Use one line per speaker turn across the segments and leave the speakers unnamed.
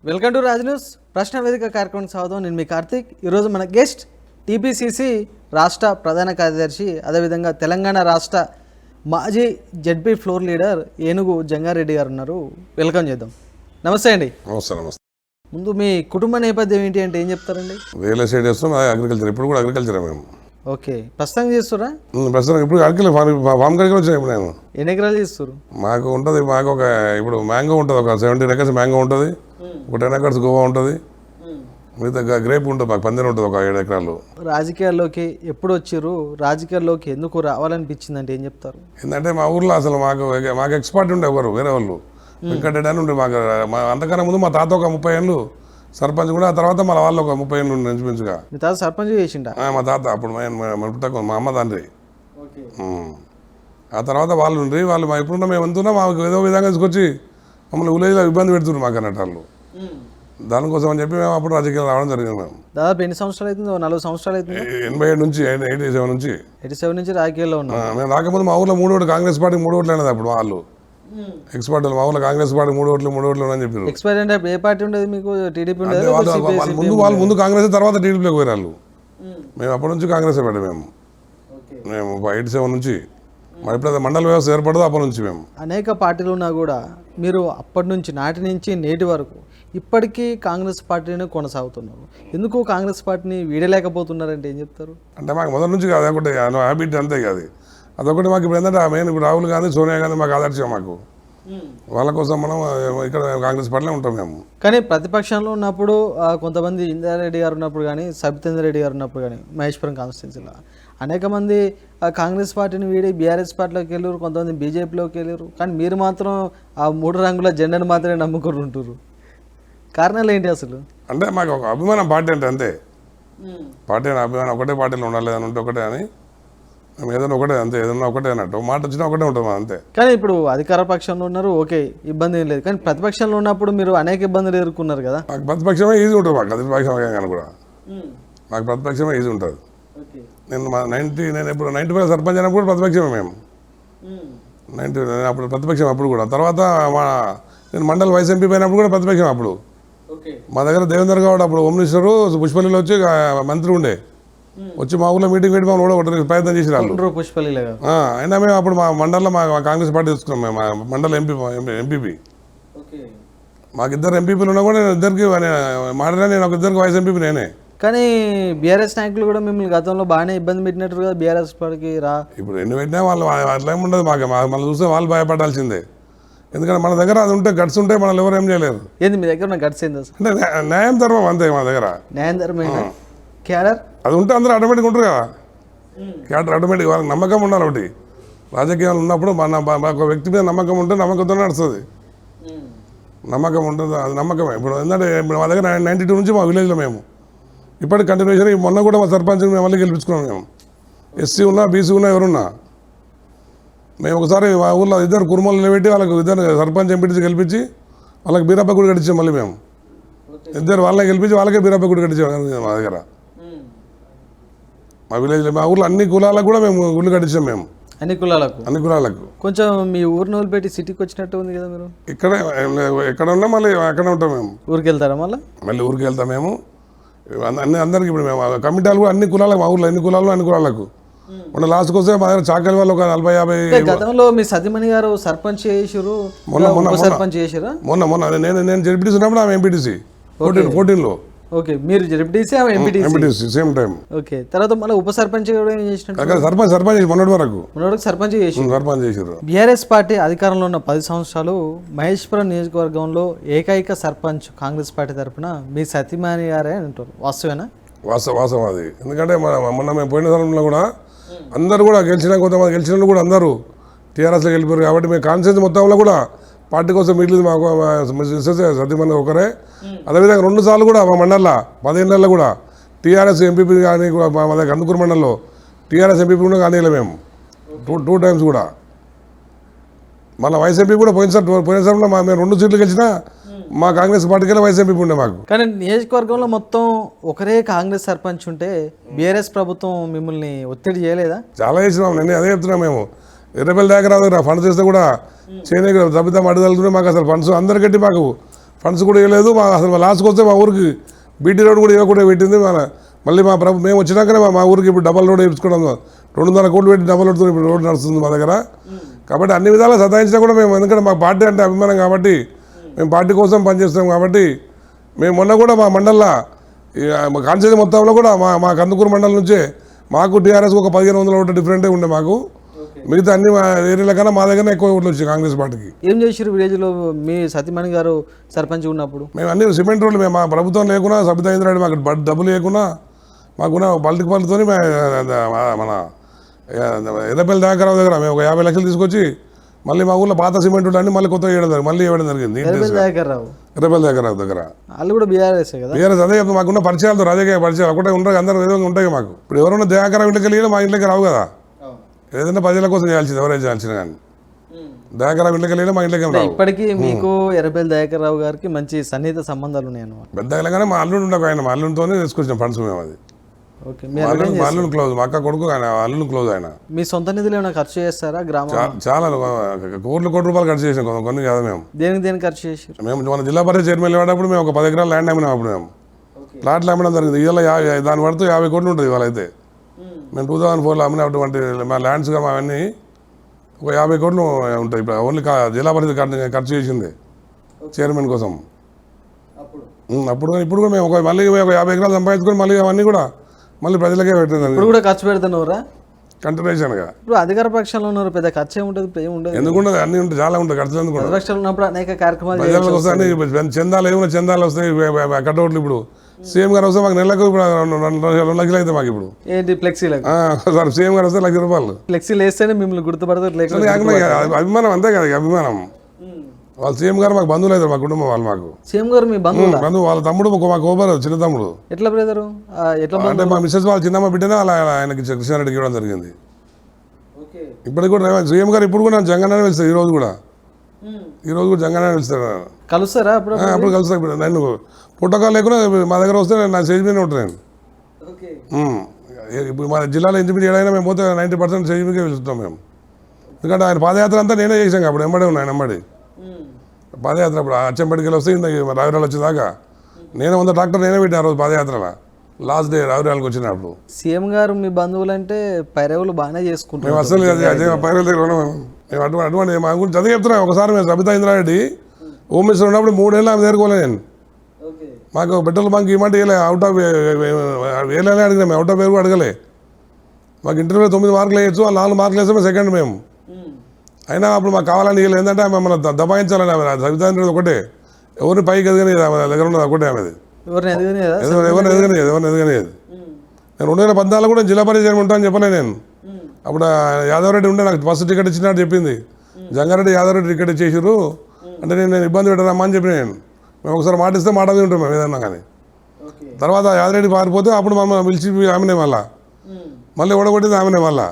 Welcome to Raj news ప్రశ్న వేదిక కార్యక్రమం స్వాగతం. నేను మీ కార్తీక్. ఈరోజు మన గెస్ట్ టీపీసీసీ రాష్ట్ర ప్రధాన కార్యదర్శి, అదేవిధంగా తెలంగాణ రాష్ట్ర మాజీ జెడ్పీ ఫ్లోర్ లీడర్ ఏనుగు జంగారెడ్డి గారు ఉన్నారు. వెల్కమ్ చేద్దాం. నమస్తే అండి.
నమస్తే. నమస్తే.
ముందు మీ కుటుంబ నేపథ్యం ఏంటి అంటే ఏం చెప్తారండి?
రియల్ ఎస్టేట్ చేస్తాం, అగ్రికల్చర్. ఇప్పుడు కూడా అగ్రికల్చర్ మేము.
ఓకే, ప్రస్తుతం చేస్తురా?
ప్రస్తుతం ఇప్పుడు అగ్రికల్చర్ ఫామ్ కడికి వచ్చాను. ఇప్పుడు నేను
ఎన్ని ఎకరాలు చేస్తారు?
మాకు ఉంటుంది, మాకు ఒక ఇప్పుడు మ్యాంగో ఉంటుంది, ఒక 70 acres మ్యాంగో ఉంటుంది, ఒక 10 acres గోవా ఉంటుంది, మిగతా గ్రేప్ ఉంటుంది, మాకు 12 ఉంటుంది, ఒక 7 ఎకరాలు.
రాజకీయాల్లోకి ఎప్పుడు వచ్చారు? రాజకీయాల్లోకి ఎందుకు రావాలనిపించింది అంటే ఏం చెప్తారు?
ఏంటంటే మా ఊర్లో అసలు మాకు ఎక్స్పర్ట్ ఉండే ఒకరు, వేరే వాళ్ళు వెంకటరెడ్డి అని ఉండే. మాకు అంతకన్నా ముందు మా తాత ఒక 30 ఏళ్ళు సర్పంచ్ కూడా, ఆ తర్వాత మన వాళ్ళు ఒక 30 ఏళ్ళు ఇంచుమించుగా.
మీ తాత సర్పంచ్ చేసిండా?
మా తాత అప్పుడు మా అమ్మ తండ్రి. ఆ తర్వాత వాళ్ళు ఉండి వాళ్ళు ఎప్పుడున్నా మేము ఎంతున్నా మాకు ఏదో విధంగా తీసుకొచ్చి మమ్మల్ని విలేజ్లో ఇబ్బంది పెడుతున్నారు మాకు అన్నట్టు వాళ్ళు. దానికోసం అని చెప్పి మేము అప్పుడు రాజకీయాలు రావడం జరిగింది. మేము
దాదాపు ఎన్ని సంవత్సరాలు అవుతుంది? 40 సంవత్సరాలు అవుతుంది.
87 నుంచి 87 నుంచి
87 నుంచి రాజకీయాల్లో ఉన్నాం.
మేము రాకపోతే మా ఊళ్ళో 3 ఓట్లు, కాంగ్రెస్ పార్టీ 3 ఓట్లు అనేది అప్పుడు వాళ్ళు ఎక్స్పర్ట్. మా ఊళ్ళో కాంగ్రెస్ పార్టీ 3 ఓట్లు అని చెప్పారు.
ఎక్స్పైర్ అంటే ఏ పార్టీ ఉండేది మీకు? టీడీపీ ఉండేది?
వాళ్ళు ముందు కాంగ్రెస్, తర్వాత టీడీపీలోకి పోయారు వాళ్ళు. మేము అప్పటి నుంచి కాంగ్రెస్ పెట్టాము. మేము 87 నుంచి మరి ఎప్పుడైతే మండల వ్యవస్థ ఏర్పడదో అప్పటి నుంచి మేము.
అనేక పార్టీలు ఉన్నా కూడా మీరు అప్పటి నుంచి నాటి నుంచి నేటి వరకు ఇప్పటికీ కాంగ్రెస్ పార్టీని కొనసాగుతున్నారు. ఎందుకు కాంగ్రెస్ పార్టీని వీడలేకపోతున్నారంటే ఏం చెప్తారు? అంటే
మాకు మొదటి నుంచి కాదు, అదొకటి హ్యాబిట్ అంతే కాదు. అదొకటి మాకు ఇప్పుడు ఏంటంటే మెయిన్ ఇప్పుడు రాహుల్ గాంధీ, సోనియా గాంధీ మాకు ఆదర్శం. మాకు వాళ్ళ కోసం మనం ఇక్కడ కాంగ్రెస్ పార్టీలో ఉంటాం మేము.
కానీ ప్రతిపక్షంలో ఉన్నప్పుడు కొంతమంది ఇందిరారెడ్డి గారు ఉన్నప్పుడు కానీ, సబితేందర్ రెడ్డి గారు ఉన్నప్పుడు కానీ, మహేశ్వరం కాన్స్టిట్యున్సీలో అనేక మంది కాంగ్రెస్ పార్టీని వీడి బీఆర్ఎస్ పార్టీలోకి వెళ్ళారు, కొంతమంది బీజేపీలోకి వెళ్ళారు. కానీ మీరు మాత్రం ఆ 3 రంగుల జెండాను మాత్రమే నమ్ముకొని ఉంటారు. కారణాలు ఏంటి అసలు?
అంటే మాకు ఒక అభిమానం పార్టీ అంటే అంతే. పార్టీ అని అభిమానం ఒకటే పార్టీలో ఉండాలి అని ఉంటే ఒకటే అని మేము ఏదైనా ఒకటే అంతే, ఏదైనా ఒకటే అన్నట్టు మాట వచ్చినా ఒకటే ఉంటుంది అంతే.
కానీ ఇప్పుడు అధికార పక్షంలో ఉన్నారు, ఓకే, ఇబ్బంది ఏం లేదు. కానీ ప్రతిపక్షంలో ఉన్నప్పుడు మీరు అనేక ఇబ్బందులు ఎదుర్కొన్నారు కదా.
మాకు ప్రతిపక్షమే ఈజీ ఉంటుంది. మాకు ప్రతిపక్షం కూడా మాకు ప్రతిపక్షమే ఈజీ ఉంటుంది. నేను ఇప్పుడు 95 సర్పంచ్ అయినప్పుడు ప్రతిపక్షమే మేము. 90 అప్పుడు ప్రతిపక్షం అప్పుడు కూడా. తర్వాత నేను మండల వైస్ ఎంపీ అయినప్పుడు కూడా ప్రతిపక్షం. అప్పుడు మా దగ్గర దేవేందర్ గౌడ్ అప్పుడు హోమ్ మినిస్టరు పుష్పల్లిలో వచ్చి మంత్రి ఉండే, వచ్చి మా ఊళ్ళో మీటింగ్ పెట్టి మమ్మల్ని కూడా ప్రయత్నం చేసి వాళ్ళు అయినా మేము అప్పుడు మా మండలంలో మా కాంగ్రెస్ పార్టీ తీసుకున్నాం. మేము మా మండల ఎంపీపీ మాకు 2 ఎంపీపీలు ఉన్నా కూడా నేను ఇద్దరికి మాట్లాడినా, నేను ఒక 2 వైస్ ఎంపీ నేనే.
కానీ బీఆర్ఎస్ నాయకులు కూడా మిమ్మల్ని గతంలో బాగానే ఇబ్బంది పెట్టినట్టు కదా బీఆర్ఎస్ పార్టీకి రా.
ఇప్పుడు ఎన్ని పెట్టినా వాళ్ళు అట్లా ఏమి ఉండదు. మాకు మళ్ళీ చూస్తే వాళ్ళు భయపడాల్సిందే. ఎందుకంటే మన దగ్గర అది ఉంటే గట్స్ ఉంటే మనల్ని ఎవరు ఏం చేయలేరు.
ఏంది మీ దగ్గర గట్స్ ఏంది అసలు?
అంటే న్యాయం ధర్మం అంతే. మా దగ్గర
న్యాయం ధర్మం క్యాడర్
అది ఉంటే అందరూ ఆటోమేటిక్ ఉంటారు కదా. క్యాడర్ ఆటోమేటిక్ వాళ్ళకి నమ్మకం ఉండాలి. ఒకటి రాజకీయాలు ఉన్నప్పుడు ఒక వ్యక్తి మీద నమ్మకం ఉంటే నమ్మకంతో నడుస్తుంది. నమ్మకం ఉంటుంది, అది నమ్మకమే. ఇప్పుడు ఏంటంటే ఇప్పుడు మా దగ్గర 92 నుంచి మా విలేజ్లో మేము ఇప్పటికి కంటిన్యూషన్. మొన్న కూడా మా సర్పంచ్ మేము మళ్ళీ గెలిపించుకున్నాం. మేము ఎస్సీ ఉన్నా, బీసీ ఉన్నా, ఎవరున్నా మేము ఒకసారి మా ఊళ్ళో 2 కుర్మలు నిలబెట్టి వాళ్ళకు 2 సర్పంచ్ ఎంపీటీసీ గెలిపించి వాళ్ళకి బీరప్ప గుడి కట్టించాం. మళ్ళీ మేము 2 వాళ్ళని గెలిపించి వాళ్ళకే బీరప్ప గుడి కట్టించాం. మా దగ్గర మా విలేజ్లో మా ఊళ్ళో అన్ని కులాలకు కూడా మేము గుళ్ళు కట్టించాం. మేము అన్ని కులాలకు.
కొంచెం మీ ఊరిని వదిలిపెట్టి సిటీకి వచ్చినట్టు ఉంది కదా మీరు?
ఎక్కడ ఉన్నా మళ్ళీ అక్కడే ఉంటాం. మేము
ఊరికి వెళ్తారా? మళ్ళీ ఊరికి
వెళ్తాం మేము. అందరికి ఇప్పుడు మేము కమిటీలు కూడా అన్ని కులాలకు, మా ఊళ్ళో అన్ని కులాలకు మొన్న లాస్ట్కి వస్తే మా దగ్గర చాకలి వాళ్ళు ఒక 40-50.
గతంలో మీ సతీమణి గారు సర్పంచ్ చేసారు, సర్పంచ్ చేసారా?
మొన్న నేను జెడ్పీటీసీ ఉన్నప్పుడు ఆమె ఎంపీటీసీ 14లో.
ఓకే, మీరు జెడ్పీటీసీ, ఆమె ఎంపీటీసీ
సేమ్ టైం.
ఓకే, తర్వాత మళ్ళీ ఉప సర్పంచ్
సర్పంచ్ మొన్నటి వరకు
సర్పంచ్ చేసారు. బీఆర్ఎస్ పార్టీ అధికారంలో ఉన్న 10 సంవత్సరాలు మహేశ్వరం నియోజకవర్గంలో ఏకైక సర్పంచ్ కాంగ్రెస్ పార్టీ తరఫున మీ సతీమణి గారే అంటారు. వాస్తవేనా?
వాస్తవం అది. ఎందుకంటే మొన్న మేము పోయిన సమయంలో కూడా అందరూ కూడా కొంతమంది గెలిచిన కూడా అందరూ టీఆర్ఎస్లో వెళ్ళిపోయారు. కాబట్టి మేము కాన్స్టిట్యూన్సీ మొత్తంలో కూడా పార్టీ కోసం మిగిలింది మాకు సతీమణి ఒకరే. అదేవిధంగా 2 సార్లు కూడా మా మండలంలో 10 ఏళ్ళలో కూడా టీఆర్ఎస్ ఎంపీపీ కానీ మా దగ్గర కందుకూరు మండలంలో టీఆర్ఎస్ ఎంపీపీ కూడా కానీ మేము 2 టైమ్స్ కూడా. మళ్ళీ వైస్ ఎంపీ కూడా పోయినసారిలో మేము 2 సీట్లు గెలిచినా మా కాంగ్రెస్ పార్టీకి వైస్ ఎంపీ ఉండే మాకు.
కానీ నియోజకవర్గంలో మొత్తం ఒకరే కాంగ్రెస్ సర్పంచ్ ఉంటే బీఆర్ఎస్ ప్రభుత్వం మిమ్మల్ని ఒత్తిడి చేయలేదా?
చాలా చేసినాం. నేను అదే చెప్తున్నా. మేము ఎర్రబెల్లి దగ్గర ఫండ్స్ చేస్తే కూడా చేయడానికి తప్పిద్దాం అడుగుతుంటే మాకు అసలు ఫండ్స్ అందరికట్టి మాకు ఫండ్స్ కూడా ఇవ్వలేదు. మా అసలు లాస్ట్కి వస్తే మా ఊరికి బీటీ రోడ్ కూడా ఇవ్వకుండా పెట్టింది. మళ్ళీ మేము వచ్చినాకనే మా ఊరికి ఇప్పుడు డబల్ రోడ్ వేయించుకోవడం 200 కోట్లు పెట్టి డబల్ రోడ్తో ఇప్పుడు రోడ్ నడుస్తుంది మా దగ్గర. కాబట్టి అన్ని విధాలా సతాయించినా కూడా మేము, ఎందుకంటే మా పార్టీ అంటే అభిమానం కాబట్టి, మేము పార్టీ కోసం పనిచేస్తాం కాబట్టి, మేము మొన్న కూడా మా మండల్లో కాన్స్టిట్యూన్సీ మొత్తంలో కూడా మా కందుకూరు మండలం నుంచే మాకు టీఆర్ఎస్కి ఒక 1500 ఓట్లు డిఫరెంటే ఉండే మాకు. మిగతా అన్ని ఏరియాల కన్నా మా దగ్గర ఎక్కువ ఓట్లు వచ్చాయి కాంగ్రెస్ పార్టీకి.
ఏం చేసారు విలేజ్లో మీ సతీమణి గారు సర్పంచ్ ఉన్నప్పుడు?
మేము అన్ని సిమెంట్ రోడ్లు, మేము మా ప్రభుత్వం లేకున్నా సబితా ఇంద్రారెడ్డి మాకు డబ్బులు లేకున్నా మాకున్న బల్టికి పళ్ళతో మన ఎర్రపల్లి దాకరావు దగ్గర మేము ఒక 50 లక్షలు తీసుకొచ్చి మళ్ళీ మా ఊళ్ళో పాత సిమెంట్ రోడ్లు అన్ని మళ్ళీ కొత్తగా ఇవ్వడం జరిగింది. ఎర్రపల్లి దాకరావు దగ్గర
వాళ్ళు కూడా బీఆర్ఎస్ కదా.
బీఆర్ఎస్ అదే మాకున్న పరిచయాలతో రాజకీయ పరిచయాలు ఒకటే ఉంటాయి, అందరూ ఏదో ఉంటాయి మాకు. ఇప్పుడు ఎవరైనా దయాకరావు ఇంటికి వెళ్ళి మా ఇంట్లోకి రావు కదా, ఏదైనా ప్రజల కోసం చేయాల్సింది ఎవరైనా చేయాల్సిన కానీ. దయాకరావు ఇంట్లోకి వెళ్ళి మా ఇంట్లోకి రావు.
ఇప్పటికీ మీకు ఎర్రపల్లి దయాకర్రావు గారికి మంచి సన్నిహిత సంబంధాలు ఉన్నాయి అన్నమాట.
పెద్దగానే మా అల్లుడు ఉండకు, ఆయన మా అల్లుడితోనే తీసుకొచ్చిన ఫండ్స్ మేము. అది మా అల్లుడు క్లోజ్, మా అక్క కొడుకు ఆయన అల్లుడు క్లోజ్. ఆయన
మీ సొంత నిధులు ఏమైనా ఖర్చు చేస్తారా? గ్రామం
చాలా కోట్ల రూపాయలు ఖర్చు చేసాం, కొన్ని కాదు మేము.
దేనికి ఖర్చు చేసారు?
మేము మన జిల్లా పరిషత్ చైర్మన్ వెళ్ళేటప్పుడు మేము ఒక 10 ఎకరాలు ల్యాండ్ అమ్మినాం. అప్పుడు మేము ప్లాట్లు అమ్మడం జరిగింది. ఇవాళ దాని పడుతూ 50 కోట్లు ఉంటుంది ఇవాళ. అయితే మేము 2004లో అమ్మినటువంటి మా ల్యాండ్స్ అవన్నీ ఒక 50 కోట్లు ఉంటాయి. ఇప్పుడు ఓన్లీ జిల్లా పరిషత్ ఖర్చు చేసింది చైర్మన్ కోసం అప్పుడు. ఇప్పుడు కూడా మేము మళ్ళీ ఒక 50 ఎకరాలు సంపాదించుకొని మళ్ళీ అవన్నీ కూడా మళ్ళీ ప్రజలకే పెట్టింది.
ఇప్పుడు కూడా ఖర్చు పెడుతున్నారా
కంటిన్యూషన్గా?
ఇప్పుడు అధికార పక్షంలో ఉన్నారు, పెద్ద ఖర్చు ఏముంటుంది? ఏముండదు.
ఎందుకుంటుంది? అన్ని ఉంటాయి, చాలా ఉంటాయి ఖర్చులు. ఎందుకు
ప్రతిపక్షాలు ఉన్నప్పుడు అనేక కార్యక్రమాలు
ప్రజలకు వస్తాయి, చందాలు ఏమైనా చందాలు వస్తాయి, కట్అవుట్లు. ఇప్పుడు సీఎం గారు వస్తే మాకు నెలకు ఇప్పుడు 2 లక్షలు అయితే మాకు ఇప్పుడు
ఏంటి ఫ్లెక్సీలు.
సీఎం గారు వస్తే 1 లక్ష రూపాయలు
ఫ్లెక్సీలు వేస్తేనే మిమ్మల్ని గుర్తుపడతారు.
అభిమానం అంతే కదా, అభిమానం. వాళ్ళు సీఎం గారు మాకు బంధువులు అవుతారు, మా కుటుంబం వాళ్ళు. మాకు
సీఎం గారు మీ బంధువు?
వాళ్ళ తమ్ముడు మా కోబారు చిన్న తమ్ముడు.
ఎట్లా బ్రదరు?
అంటే మా మిస్సెస్ వాళ్ళ చిన్నమ్మ బిడ్డనే ఆయనకి కృష్ణారెడ్డికి ఇవ్వడం జరిగింది. ఇప్పటికి కూడా సీఎం గారు ఇప్పుడు కూడా జంగన్న వెళ్తారు. ఈ రోజు కూడా జంగన్న వెళ్తారు.
కలుస్తారా?
అప్పుడు కలుస్తా. ఇప్పుడు నేను పుట్టకాలు లేకుండా మా దగ్గర వస్తే నా స్టేజ్ మీద ఉంటాను నేను. ఇప్పుడు మా జిల్లాలో ఇంటిమీడియట్ ఏడైనా మేము పోతే 90% స్టేజ్ మీదకే వెళ్తున్నాం మేము. ఎందుకంటే ఆయన పాదయాత్ర అంతా నేనే చేసాం. అప్పుడు ఎంబడే ఉన్నాను, ఎంబడి పాదయాత్ర. అప్పుడు అచ్చంపేటకి వెళ్ళి వస్తే రావిరాలు వచ్చేదాకా నేనే 100 ట్రాక్టర్ నేనే పెట్టిన ఆ రోజు పాదయాత్రలో. లాస్ట్ డే రావిరాలకు వచ్చినప్పుడు
సీఎం గారు మీ బంధువులు అంటే పైరవులు బాగానే చేసుకుంటాం.
మేము అసలు పైరవుల దగ్గర ఉన్నాం మేము. అటువంటి మా గురించి చదివి చెప్తున్నాం. ఒకసారి మేము సబితా ఇంద్రారెడ్డి హోమ్ మినిస్టర్ ఉన్నప్పుడు 3 ఏళ్ళు ఆమె దగ్గరకోలే నేను. మాకు పెట్రోల్ బంక్ ఇవ్వమంటే అవుట్ ఆఫ్ వేలనే అడిగినా, మేము అవుట్ ఆఫ్ వేరు అడగలే. మాకు ఇంటర్వ్యూలో 9 మార్కులు వేయచ్చు, వాళ్ళు 4 మార్కులు వేస్తే మేము సెకండ్ మేము. అయినా అప్పుడు మాకు కావాలని ఏంటంటే మమ్మల్ని దబాయించాలని సబితా ఇంద్రారెడ్డి ఒకటే, ఎవరిని పైకి ఎదగని దగ్గర ఉన్నది ఒకటే ఆమెది. ఎవరిని ఎదగనేది. నేను 2014 కూడా జిల్లా పరిషత్ చైర్మన్ ఉంటానని చెప్పలే నేను. అప్పుడు యాదవరెడ్డి ఉండే నాకు ఫస్ట్ టికెట్ ఇచ్చినట్టు చెప్పింది. జంగారెడ్డి యాదవరెడ్డి టికెట్ ఇచ్చేసారు అంటే నేను ఇబ్బంది పెట్టరమ్మా అని చెప్పి నేను. మేము ఒకసారి మాట ఇస్తే మాట ఉంటాం మేము ఏదన్నా కానీ. తర్వాత యాదరెడ్డి పారిపోతే అప్పుడు మమ్మల్ని పిలిచి ఆమెనే మళ్ళీ ఓడగొట్టింది ఆమెనే. మళ్ళీ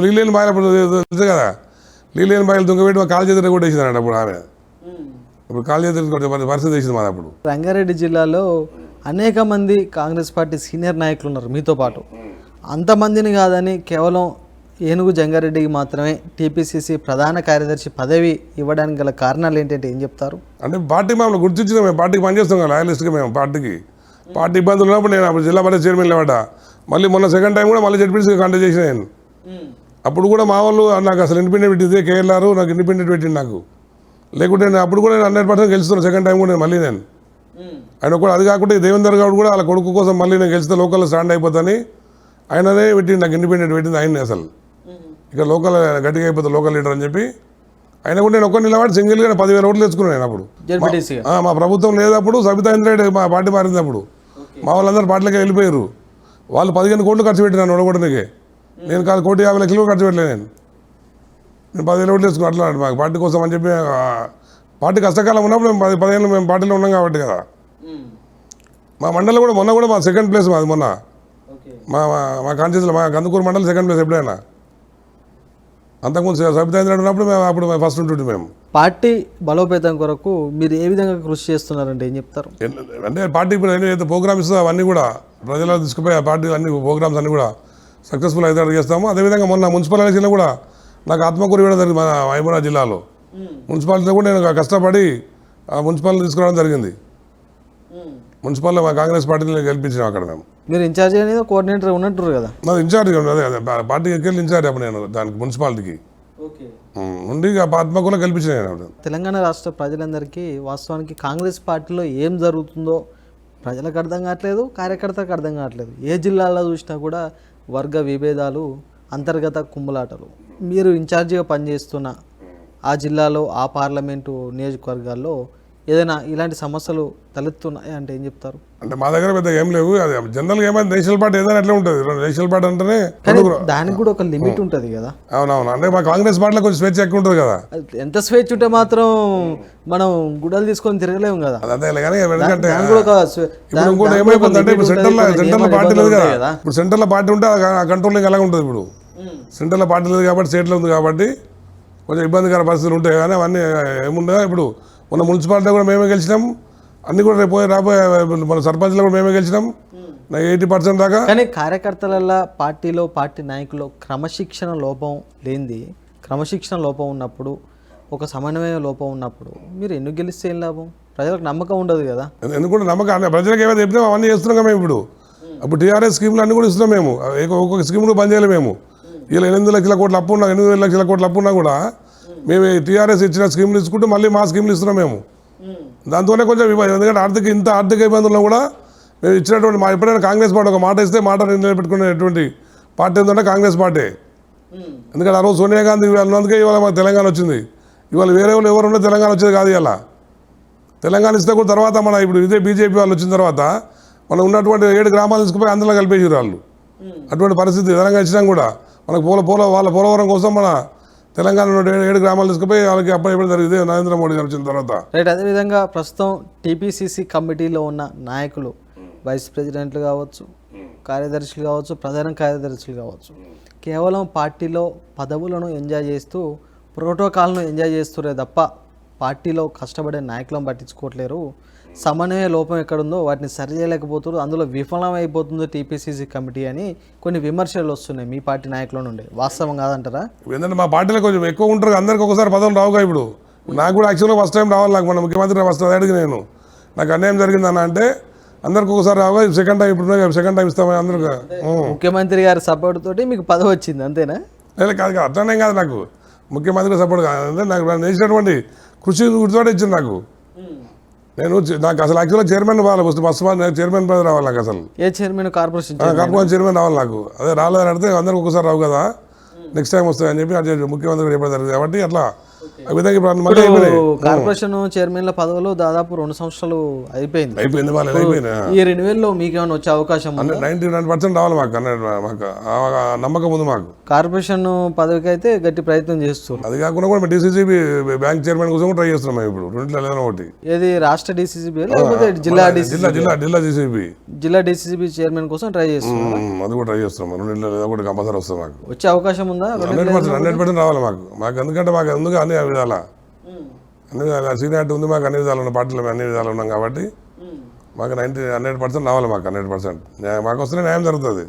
నీళ్ళేని బాయిలు అప్పుడు తెలుసు కదా, నీళ్ళేని బాయిలు దుంగబెట్టి కాలు చేతులు కొట్టేసింది అన్నట్టు అప్పుడు ఆమె. ఇప్పుడు కాలు చేతులు కొట్టే పరిస్థితి వేసింది మాది అప్పుడు.
రంగారెడ్డి జిల్లాలో అనేక మంది కాంగ్రెస్ పార్టీ సీనియర్ నాయకులు ఉన్నారు మీతో పాటు. అంతమందిని కాదని కేవలం ఏనుగు జంగారెడ్డికి మాత్రమే టీపీసీసీ ప్రధాన కార్యదర్శి పదవి ఇవ్వడానికి గల కారణాలు ఏంటంటే ఏం చెప్తారు?
అంటే పార్టీ మమ్మల్ని గుర్తించిన, మేము పార్టీకి పనిచేస్తాం కదా లాయలిస్ట్గా. మేము పార్టీ ఇబ్బందులు ఉన్నప్పుడు నేను అప్పుడు జిల్లా పరిషత్ చైర్మన్ లేవట. మళ్ళీ మొన్న సెకండ్ టైం కూడా మళ్ళీ జడ్పీసీకి కాంటాక్ట్ చేసిన నేను. అప్పుడు కూడా మా వాళ్ళు నాకు అసలు ఇండిపెండెంట్ పెట్టింది కేఎల్ఆర్, నాకు ఇండిపెండెంట్ పెట్టింది నాకు. లేకుంటే నేను అప్పుడు కూడా 100% గెలుస్తున్నాను. సెకండ్ టైం కూడా మళ్ళీ నేను ఆయన కూడా. అది కాకుండా దేవేందర్ గౌడ్ కూడా వాళ్ళ కొడుకు కోసం మళ్ళీ నేను గెలిస్తే లోకల్లో స్టాండ్ అయిపోతాను ఆయననే పెట్టింది, నాకు ఇండిపెండెంట్ పెట్టింది ఆయన్ని. అసలు ఇక లోకల్ గట్టిగా అయిపోతుంది లోకల్ లీడర్ అని చెప్పి ఆయన కూడా నేను ఒక్క నిలబడి సింగిల్గా 10,000 ఓట్లు తెచ్చుకున్నాను నేను అప్పుడు. మా ప్రభుత్వం లేదప్పుడు, సబితా ఇంద్రారెడ్డి మా పార్టీ మారినప్పుడు మా వాళ్ళందరూ పార్టీలకి వెళ్ళిపోయారు. వాళ్ళు 15 కోట్లు ఖర్చు పెట్టినాను ఓడగొట్టడానికి. నేను కాదు 1,50,00,000 ఖర్చు పెట్టలేదు నేను 10,000 ఓట్లు వేసుకున్నాను. అట్లా మాకు పార్టీ కోసం అని చెప్పి పార్టీ కష్టకాలం ఉన్నప్పుడు మేము 10 ఏళ్ళు మేము పార్టీలో ఉన్నాం కాబట్టి కదా. మా మండలి కూడా మొన్న కూడా మా సెకండ్ ప్లేస్ మాది. మొన్న మా కాన్స్టిట్యూన్సీలో మా కందుకూరు మండలి సెకండ్ ప్లేస్ ఎప్పుడైనా. అంతకుముందు సబితా ఇంద్రారెడ్డి ఉన్నప్పుడు మేము అప్పుడు ఫస్ట్ ఉంటుంటే మేము.
పార్టీ బలోపేతం కొరకు మీరు ఏ విధంగా కృషి చేస్తున్నారంటే ఏం చెప్తారు?
అంటే పార్టీ ఇప్పుడు ఏదైతే ప్రోగ్రామ్స్ ఇస్తుందో అవన్నీ కూడా ప్రజలకు తీసుకుపోయి ఆ పార్టీ అన్ని ప్రోగ్రామ్స్ అన్నీ కూడా సక్సెస్ఫుల్ అయితే చేస్తాము. అదేవిధంగా మొన్న మున్సిపల్ ఎలక్షన్లో కూడా నాకు ఆత్మకూరు ఇవ్వడం జరిగింది మన మహబూబ్నగర్ జిల్లాలో. మున్సిపాలిటీలో కూడా నేను కష్టపడి ఆ మున్సిపాలిటీ తీసుకురావడం జరిగింది. మున్సిపాలిటీ మా కాంగ్రెస్ పార్టీని గెలిపించాం అక్కడ మేము.
మీరు ఇన్ఛార్జ్ అనేది కోఆర్డినేటర్ ఉన్నట్టు కదా?
నాది ఇన్ఛార్జ్ అదే పార్టీకి వెళ్ళి ఇన్ఛార్జ్ అప్పుడు నేను దానికి మున్సిపాలిటీకి ఉండి ఆత్మకూలో గెలిపించిన నేను.
తెలంగాణ రాష్ట్ర ప్రజలందరికీ వాస్తవానికి కాంగ్రెస్ పార్టీలో ఏం జరుగుతుందో ప్రజలకు అర్థం కావట్లేదు, కార్యకర్తలకు అర్థం కావట్లేదు. ఏ జిల్లాలో చూసినా కూడా వర్గ విభేదాలు, అంతర్గత కుమ్ములాటలు. మీరు ఇన్ఛార్జిగా పనిచేస్తున్న ఆ జిల్లాలో, ఆ పార్లమెంటు నియోజకవర్గాల్లో ఏదైనా ఇలాంటి సమస్యలు తలెత్తున్నాయి అంటే ఏం చెప్తారు?
అంటే మా దగ్గర పెద్ద ఏం లేవు. అది జనరల్గా ఏమైనా నేషనల్ పార్టీ ఏదైనా ఎట్లా ఉంటుంది, నేషనల్ పార్టీ అంటేనే
దానికి కూడా ఒక లిమిట్ ఉంటుంది కదా.
అవునవును, అంటే మా కాంగ్రెస్ పార్టీలో కొంచెం స్వేచ్ఛ ఎక్కువ ఉంటుంది కదా.
ఎంత స్వేచ్ఛ ఉంటే మాత్రం మనం గుడ్డలు తీసుకొని తిరగలేము కదా.
అదే కానీ ఎందుకంటే
ఇప్పుడు
ఇంకోటి ఏమైపోతుందంటే ఇప్పుడు సెంట్రల్ పార్టీ లేదు కదా. ఇప్పుడు సెంట్రల్ పార్టీ ఉంటే ఆ కంట్రోలింగ్ అలాగే ఉంటుంది. ఇప్పుడు సెంట్రల్ పార్టీ లేదు కాబట్టి, స్టేట్లో ఉంది కాబట్టి కొంచెం ఇబ్బందికర పరిస్థితులు ఉంటాయి. కానీ అవన్నీ ఏముండగా ఇప్పుడు మన మున్సిపాలిటీ కూడా మేమే గెలిచినాం, అన్ని కూడా రాబోయే మన సర్పంచ్లో కూడా మేమే గెలిచినాం 80% దాకా.
కానీ కార్యకర్తల పార్టీలో, పార్టీ నాయకులు క్రమశిక్షణ లోపం లేనిది, క్రమశిక్షణ లోపం ఉన్నప్పుడు, ఒక సమన్వయ లోపం ఉన్నప్పుడు మీరు ఎందుకు గెలిస్తే ఏం లాభం? ప్రజలకు నమ్మకం ఉండదు కదా.
ఎందుకంటే నమ్మకం ప్రజలకు ఏమైనా చెప్పినా అవన్నీ చేస్తున్నాం మేము. ఇప్పుడు టీఆర్ఎస్ స్కీమ్లు అన్నీ కూడా ఇస్తున్నాం మేము. ఒక్కొక్క స్కీమ్లు బంద్ చేయలేము మేము. ఇలా 8 లక్షల కోట్ల అప్పు ఉన్నా, 8 లక్షల కోట్ల అప్పు ఉన్నా కూడా మేము టీఆర్ఎస్ ఇచ్చిన స్కీమ్లు ఇచ్చుకుంటూ మళ్ళీ మా స్కీమ్లు ఇస్తున్నాం మేము. దాంతోనే కొంచెం ఎందుకంటే ఇంత ఆర్థిక ఇబ్బందుల్లో కూడా మేము ఇచ్చినటువంటి ఎప్పుడైనా కాంగ్రెస్ పార్టీ ఒక మాట ఇస్తే మాట నిలబెట్టుకునేటువంటి పార్టీ ఏంటంటే కాంగ్రెస్ పార్టీ. ఎందుకంటే ఆ రోజు సోనియా గాంధీ ఉన్నందుకే ఇవాళ మాకు తెలంగాణ వచ్చింది. ఇవాళ వేరే వాళ్ళు ఎవరు ఉంటే తెలంగాణ వచ్చేది కాదు. ఇలా తెలంగాణ ఇస్తే కూడా తర్వాత మన ఇప్పుడు ఇదే బీజేపీ వాళ్ళు వచ్చిన తర్వాత మనం ఉన్నటువంటి 7 గ్రామాలు తీసుకుపోయి అందులో కలిపేసారు వాళ్ళు. అటువంటి పరిస్థితి తెలంగాణ ఇచ్చినా కూడా మనకు వాళ్ళ పోలవరం కోసం మన తెలంగాణ 7 గ్రామాలు తీసుకుపోయి వాళ్ళకి అప్పుడు జరిగింది నరేంద్ర మోడీ గారు వచ్చిన తర్వాత.
రైట్. అదేవిధంగా ప్రస్తుతం టీపీసీసీ కమిటీలో ఉన్న నాయకులు, వైస్ ప్రెసిడెంట్లు కావచ్చు, కార్యదర్శులు కావచ్చు, ప్రధాన కార్యదర్శులు కావచ్చు, కేవలం పార్టీలో పదవులను ఎంజాయ్ చేస్తూ, ప్రోటోకాల్ను ఎంజాయ్ చేస్తురే తప్ప పార్టీలో కష్టపడే నాయకులను పట్టించుకోవట్లేరు. సమన్వయ లోపం ఎక్కడుందో వాటిని సరిచేయలేకపోతున్నారు. అందులో విఫలమైపోతుందో టీపీసీసీ కమిటీ అని కొన్ని విమర్శలు వస్తున్నాయి మీ పార్టీ నాయకుల నుండి. వాస్తవం కాదంటారా?
ఏంటంటే మా పార్టీలో కొంచెం ఎక్కువ ఉంటారు, అందరికి ఒకసారి పదవులు రావుగా. ఇప్పుడు నాకు కూడా యాక్చువల్గా ఫస్ట్ టైం రావాలి. నాకు మన ముఖ్యమంత్రి ఫస్ట్ అడిగి నేను నాకు అన్యాయం జరిగిందన్న అంటే అందరికి ఒకసారి రావుగా. సెకండ్ టైం ఇప్పుడు సెకండ్ టైం ఇస్తామని అందరూ.
ముఖ్యమంత్రి గారి సపోర్ట్ తోటి మీకు పదవి వచ్చింది అంతేనా?
కాదు అట్లనే కాదు, నాకు ముఖ్యమంత్రి సపోర్ట్ కాదు, నాకు నేసినటువంటి కృషి గుర్తుతోటే ఇచ్చింది నాకు. నాకు అసలు యాక్చువల్గా చైర్మన్ రావాలి, ఫస్ట్ చైర్మన్ పదవి రావాలి నాకు. అసలు
ఏ చైర్మన్? కార్పొరేషన్
చైర్మన్ రావాలి నాకు. అదే రాలేదని అడిగితే అందరికి ఒకసారి రావు కదా, నెక్స్ట్ టైం వస్తాయని చెప్పి అది ముఖ్యమంత్రి చెప్పడం జరిగింది. కాబట్టి అట్లా ఆ విధంగా ఇప్పుడు
కార్పొరేషన్ చైర్మన్ల పదవులు దాదాపు 2 సంవత్సరాలు అయిపోయింది. ఈ 2000లో మీకు ఏమైనా వచ్చే అవకాశం?
99% రావాలి మాకు. మాకు నమ్మకం ఉంది మాకు.
కార్పొరేషన్ పదవికి అయితే గట్టి ప్రయత్నం చేస్తున్నారు.
అది కాకుండా కూడా డీసీసీబీ బ్యాంక్ చైర్మన్ కోసం ట్రై చేస్తున్నాం ఇప్పుడు. 2 ఒకటి
ఏది రాష్ట్ర డీసీసీబీ లేకపోతే జిల్లా
డీసీసీబీ
జిల్లా డీసీసీబీ చైర్మన్ కోసం ట్రై చేస్తున్నాం.
అది కూడా ట్రై చేస్తున్నాం. 2 ఒకటి కంపల్సరీ వస్తుంది మాకు.
వచ్చే అవకాశం ఉందా?
100% రావాలి మాకు. ఎందుకంటే మాకు ఎందుకు అన్ని విధాలా సీనియారిటీ ఉంది మాకు. అన్ని విధాలు ఉన్న పార్టీలో అన్ని విధాలు ఉన్నాం కాబట్టి మాకు 100% రావాలి. మాకు 100% మాకు వస్తేనే న్యాయం జరుగుతుంది.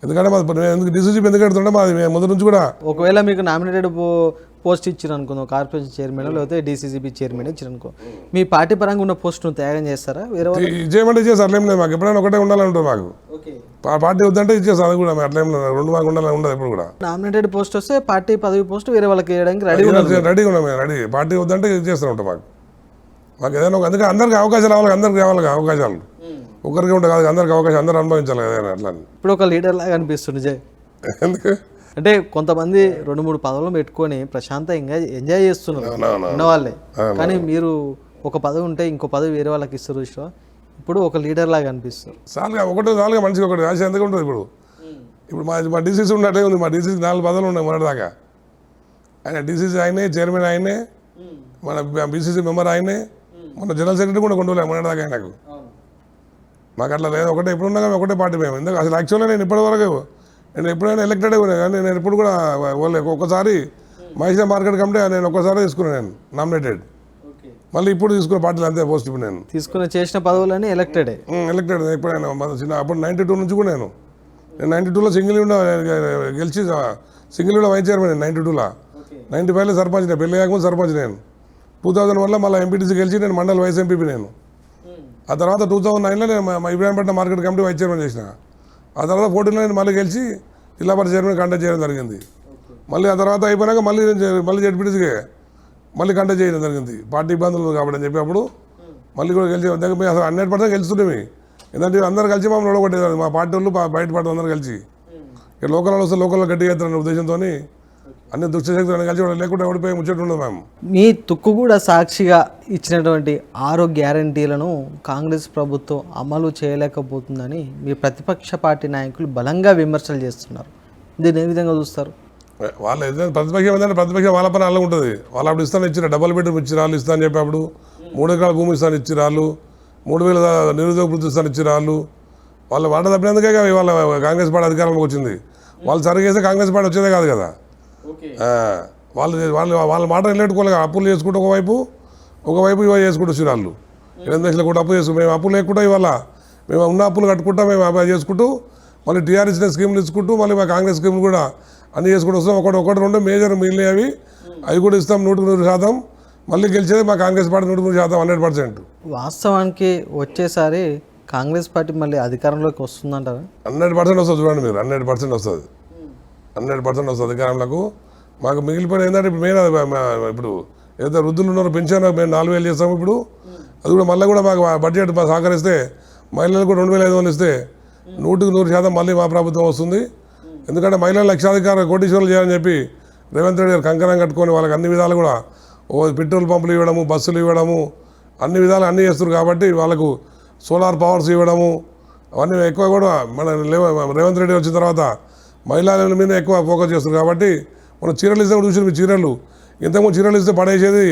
ఎందుకంటే ఎందుకు డీసీసీ ఎందుకు పెడుతుంటే మాది ముందు నుంచి కూడా.
ఒకవేళ మీకు నామినేటెడ్ పోస్ట్ ఇచ్చారు అనుకుందాం, కార్పొరేషన్ చైర్మన్ లేకపోతే డీసీసీబీ చైర్మన్ ఇచ్చారు అనుకో, మీ పార్టీ పరంగా ఉన్న పోస్టును త్యాగం చేస్తారా? వేరే
చేయమంటే ఇచ్చేసి అట్లేం లేదు మాకు. ఎప్పుడైనా ఒకటే ఉండాలంటుంది మాకు. పార్టీ వద్దంటే ఇచ్చేసి అది కూడా అట్లేం లేదు. 2 మాకు ఉండాలని ఉండదు ఎప్పుడు కూడా.
నామినేటెడ్ పోస్ట్ వస్తే పార్టీ పదవి పోస్ట్ వేరే వాళ్ళకి వేయడానికి
రెడీగా ఉన్నాం. రెడీ పార్టీ వద్దంటే ఇచ్చేస్తూ ఉంటాం మాకు ఏదైనా. అందుకే అందరికి అవకాశాలు రావాలి, అందరికి కావాలి అవకాశాలు. ఒకరికి ఉంటే కాదు, అందరికి అవకాశం అందరూ అనుభవించాలి కదా. అట్లా
ఇప్పుడు ఒక లీడర్ లాగా అనిపిస్తుంది జై.
ఎందుకు
అంటే కొంతమంది 2-3 పదవులు పెట్టుకొని ప్రశాంతంగా ఎంజాయ్ చేస్తున్నారు ఉన్నవాళ్ళే. కానీ మీరు ఒక పదవి ఉంటే ఇంకో పదవి వేరే వాళ్ళకి ఇస్తారు. ఇప్పుడు ఒక లీడర్ లాగా అనిపిస్తారు.
చాలుగా మనిషికి ఒకటి ఆశ ఎందుకు ఉంటుంది. ఇప్పుడు మా డీసీసీ ఉన్నట్టే ఉంది. మా డీసీసీ 4 పదవులు ఉన్నాయి మొన్నటిదాకా. ఆయన డీసీసీ ఆయనే, చైర్మన్ ఆయనే, మన బీసీసీ మెంబర్ ఆయనే, మన జనరల్ సెక్రటరీ కూడా కొండలే మొన్నటిదాకా ఆయనకు. మాకు అట్లా లేదు. ఒకటే ఇప్పుడు ఉన్నా కానీ ఒకటే పార్టీ మేము. ఎందుకు అసలు యాక్చువల్గా నేను ఇప్పటివరకు నేను ఎప్పుడైనా ఎలక్టెడ్ కానీ నేను ఎప్పుడు కూడా ఒక్కసారి మహేష్ మార్కెట్ కమిటీ నేను ఒక్కసారి తీసుకున్నాను. నేను నామినేటెడ్ మళ్ళీ ఇప్పుడు తీసుకున్న పార్టీలు అంతే పోస్ట్. ఇప్పుడు నేను
చేసిన పదవులని ఎలక్టెడ్
ఎప్పుడైనా అప్పుడు 92 నుంచి కూడా నేను 92లో సింగిల్ గెలిచి సింగిల్ వైస్ చైర్మన్ 92లో 95లో సర్పంచ్ నేను పెళ్ళి కాకముందు సర్పంచ్ నేను 2001లో మళ్ళీ ఎంపీటీసీ గెలిచి నేను మండల వైస్ ఎంపీపీ నేను. ఆ తర్వాత 2009లో నేను మా Ibrahimpatnam market committee vice chairman చేసిన. ఆ తర్వాత 14లో నేను మళ్ళీ గెలిచి జిల్లా పరిషత్ చైర్మన్ కంటెస్ట్ చేయడం జరిగింది. మళ్ళీ ఆ తర్వాత అయిపోయినాక మళ్ళీ జడ్పీటీసీకే మళ్ళీ కంటెస్ట్ చేయడం జరిగింది. పార్టీ ఇబ్బందులు కాబట్టి అని చెప్పి అప్పుడు మళ్ళీ కూడా గెలిచి అసలు 100% గెలుస్తుండేవి. ఎందుకంటే అందరూ కలిసి మమ్మల్ని ఓడగొట్టేది, మా పార్టీ వాళ్ళు బయట పార్టీ అందరూ కలిసి. ఇక లోకల్లో వస్తే లోకల్లో గట్టిగా ఎత్తారనే ఉద్దేశంతో అన్ని దుష్టశక్తులను కలిసి లేకుండా ఓడిపోయి ముచ్చట ఉండదు మేము.
మీ తుక్కుగూడ సాక్షిగా ఇచ్చినటువంటి 6 గ్యారంటీలను కాంగ్రెస్ ప్రభుత్వం అమలు చేయలేకపోతుందని మీ ప్రతిపక్ష పార్టీ నాయకులు బలంగా విమర్శలు చేస్తున్నారు. దీన్ని ఏ విధంగా చూస్తారు?
వాళ్ళు ఏదైనా ప్రతిపక్షం ఏంటంటే ప్రతిపక్షం వాళ్ళ పని అలా ఉంటుంది. వాళ్ళు అప్పుడు ఇస్తాను ఇచ్చిన డబల్ బెడ్రూమ్ ఇచ్చి వాళ్ళు ఇస్తాను చెప్పి అప్పుడు 3 ఎకరాల భూమి ఇస్తాను ఇచ్చి వాళ్ళు 3000 నిరుద్యోగ వృత్తి ఇస్తాను ఇచ్చి వాళ్ళు వాట తప్పినందుకే వాళ్ళ కాంగ్రెస్ పార్టీ అధికారంలోకి వచ్చింది. వాళ్ళు సరిగేస్తే కాంగ్రెస్ పార్టీ వచ్చేదే కాదు కదా. వాళ్ళ మాట నిలబెట్టుకోలేదు. అప్పులు చేసుకుంటూ ఒకవైపు ఇవాళ చేసుకుంటూ వచ్చి వాళ్ళు 8 లక్షల కోట్లు అప్పు చేసుకుంటాం. మేము అప్పులు లేకుండా ఇవాళ మేము ఉన్న అప్పులు కట్టుకుంటా మేము అప్లై చేసుకుంటూ మళ్ళీ టీఆర్ ఇచ్చిన స్కీములు ఇచ్చుకుంటూ మళ్ళీ మా కాంగ్రెస్ స్కీములు కూడా అన్నీ చేసుకుంటూ వస్తాం. ఒకటి 2 మేజర్ మిగిలినవి అవి కూడా ఇస్తాం 100% మళ్ళీ గెలిచేది మా కాంగ్రెస్ పార్టీ 100%, 100%.
వాస్తవానికి వచ్చేసారి కాంగ్రెస్ పార్టీ మళ్ళీ అధికారంలోకి వస్తుందంటారా?
100% వస్తుంది. చూడండి మీరు 100% వస్తుంది. 100% వస్తుంది అధికారంలోకి. మాకు మిగిలిపోయిన ఏంటంటే ఇప్పుడు మెయిన్ ఇప్పుడు ఏదైతే వృద్ధులు ఉన్నారో పెన్షన్ మేము 4000 చేస్తాము. ఇప్పుడు అది కూడా మళ్ళీ కూడా మాకు బడ్జెట్ సహకరిస్తే మహిళలకు కూడా 2500 ఇస్తే 100% మళ్ళీ మా ప్రభుత్వం వస్తుంది. ఎందుకంటే మహిళలు లక్షాధికార కోటీశ్వరులు చేయాలని చెప్పి రేవంత్ రెడ్డి గారు కంకణం కట్టుకొని వాళ్ళకి అన్ని విధాలు కూడా పెట్రోల్ పంపులు ఇవ్వడము, బస్సులు ఇవ్వడము, అన్ని విధాలు అన్నీ చేస్తారు. కాబట్టి వాళ్ళకు సోలార్ పవర్స్ ఇవ్వడము అవన్నీ ఎక్కువ కూడా మన రేవంత్ రెడ్డి వచ్చిన తర్వాత మహిళల మీద ఎక్కువ ఫోకస్ చేస్తారు. కాబట్టి మనం చీరలు ఇస్తే కూడా చూసి మీ చీరలు ఇంతకుముందు చీరలు ఇస్తే పడేసేది